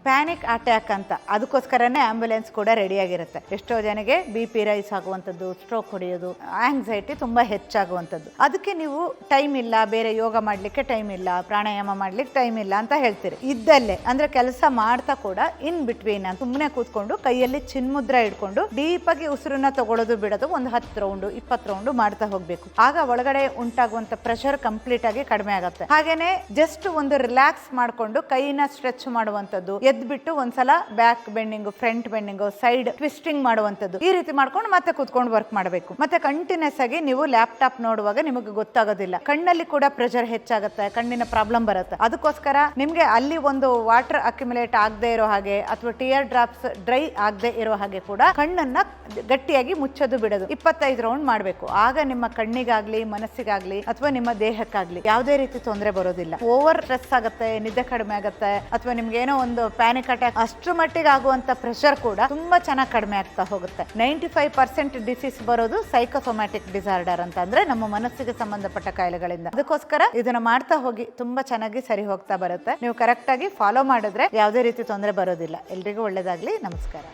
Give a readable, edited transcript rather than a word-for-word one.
Panic attack ಅಂತ. ಅದಕ್ಕೋಸ್ಕರನೇ ambulance ಕೂಡ ರೆಡಿಯಾಗಿರುತ್ತೆ. ಎಷ್ಟೋ ಜನಗೆ BP ರೈಸ್ ಆಗುವಂಥದ್ದು, ಸ್ಟ್ರೋಕ್ ಹೊಡೆಯೋದು, ಆಂಗ್ಸೈಟಿ ತುಂಬ ಹೆಚ್ಚಾಗುವಂಥದ್ದು. ಅದಕ್ಕೆ ನೀವು ಟೈಮ್ ಇಲ್ಲ, ಬೇರೆ ಯೋಗ ಮಾಡಲಿಕ್ಕೆ ಟೈಮ್ ಇಲ್ಲ, ಪ್ರಾಣಾಯಾಮ ಮಾಡ್ಲಿಕ್ಕೆ ಟೈಮ್ ಇಲ್ಲ ಅಂತ ಹೇಳ್ತೀರಿ. ಇದ್ದಲ್ಲೇ ಅಂದ್ರೆ ಕೆಲಸ ಮಾಡ್ತಾ ಕೂಡ ಇನ್ ಬಿಟ್ವೀನ್ ಸುಮ್ಮನೆ ಕೂತ್ಕೊಂಡು ಕೈಯಲ್ಲಿ ಚಿನ್ಮುದ್ರ ಇಟ್ಕೊಂಡು ಡೀಪ್ ಆಗಿ ಉಸಿರನ್ನ ತಗೊಳ್ಳೋದು ಬಿಡೋದು ಒಂದು 10 ರೌಂಡ್ 20 ರೌಂಡ್ ಮಾಡ್ತಾ ಹೋಗ್ಬೇಕು. ಆಗ ಒಳಗಡೆ ಉಂಟಾಗುವಂತ ಪ್ರೆಷರ್ ಕಂಪ್ಲೀಟ್ ಆಗಿ ಕಡಿಮೆ ಆಗುತ್ತೆ. ಹಾಗೇನೆ ಜಸ್ಟ್ ಒಂದು ರಿಲ್ಯಾಕ್ಸ್ ಮಾಡ್ಕೊಂಡು ಕೈನ ಸ್ಟ್ರೆಚ್ ಮಾಡುವಂತದ್ದು, ಎದ್ಬಿಟ್ಟು ಒಂದ್ಸಲ back bending, front bending, side twisting ಮಾಡುವಂತದ್ದು, ಈ ರೀತಿ ಮಾಡ್ಕೊಂಡು ಮತ್ತೆ ಕೂತ್ಕೊಂಡು ವರ್ಕ್ ಮಾಡಬೇಕು. ಮತ್ತೆ ಕಂಟಿನ್ಯೂಸ್ ಆಗಿ ನೀವು ಲ್ಯಾಪ್ಟಾಪ್ ನೋಡುವಾಗ ನಿಮಗೆ ಗೊತ್ತಾಗೋದಿಲ್ಲ, ಕಣ್ಣಲ್ಲಿ ಕೂಡ ಪ್ರೆಷರ್ ಹೆಚ್ಚಾಗುತ್ತೆ, ಕಣ್ಣಿನ ಪ್ರಾಬ್ಲಮ್ ಬರುತ್ತೆ. ಅದಕ್ಕೋಸ್ಕರ ನಿಮ್ಗೆ ಅಲ್ಲಿ ಒಂದು ವಾಟರ್ ಅಕ್ಯುಮುಲೇಟ್ ಆಗದೆ ಇರೋ ಹಾಗೆ ಅಥವಾ ಟಿಯರ್ ಡ್ರಾಪ್ಸ್ ಡ್ರೈ ಆಗದೆ ಇರೋ ಹಾಗೆ ಕೂಡ ಕಣ್ಣನ್ನ ಗಟ್ಟಿಯಾಗಿ ಮುಚ್ಚೋದು ಬಿಡೋದು 25 ರೌಂಡ್ ಮಾಡಬೇಕು. ಆಗ ನಿಮ್ಮ ಕಣ್ಣಿಗಾಗ್ಲಿ, ಮನಸ್ಸಿಗಾಗ್ಲಿ ಅಥವಾ ನಿಮ್ಮ ದೇಹಕ್ಕಾಗ್ಲಿ ಯಾವುದೇ ರೀತಿ ತೊಂದರೆ ಬರೋದಿಲ್ಲ. ಓವರ್ ಸ್ಟ್ರೆಸ್ ಆಗುತ್ತೆ, ನಿದ್ದೆ ಕಡಿಮೆ ಆಗುತ್ತೆ, ಅಥವಾ ನಿಮ್ಗೆ ಏನೋ ಒಂದು ಪ್ಯಾನಿಕ್ ಅಟ್ಯಾಕ್ ಅಷ್ಟರ ಮಟ್ಟಿಗೆ ಆಗುವಂತ ಪ್ರೆಷರ್ ಕೂಡ ತುಂಬಾ ಚೆನ್ನಾಗಿ ಕಡಿಮೆ ಆಗ್ತಾ ಹೋಗುತ್ತೆ. 95% ಡಿಸೀಸ್ ಬರೋದು ಸೈಕೋಸೊಮ್ಯಾಟಿಕ್ ಡಿಸಾರ್ಡರ್ ಅಂತ, ಅಂದ್ರೆ ನಮ್ಮ ಮನಸ್ಸಿಗೆ ಸಂಬಂಧಪಟ್ಟ ಕಾಯಿಲೆಗಳಿಂದ. ಅದಕ್ಕೋಸ್ಕರ ಇದನ್ನ ಮಾಡ್ತಾ ಹೋಗಿ ತುಂಬಾ ಚೆನ್ನಾಗಿ ಸರಿ ಹೋಗ್ತಾ ಬರುತ್ತೆ. ನೀವು ಕರೆಕ್ಟ್ ಆಗಿ ಫಾಲೋ ಮಾಡಿದ್ರೆ ಯಾವುದೇ ರೀತಿ ತೊಂದರೆ ಬರೋದಿಲ್ಲ. ಎಲ್ರಿಗೂ ಒಳ್ಳೇದಾಗ್ಲಿ. ನಮಸ್ಕಾರ.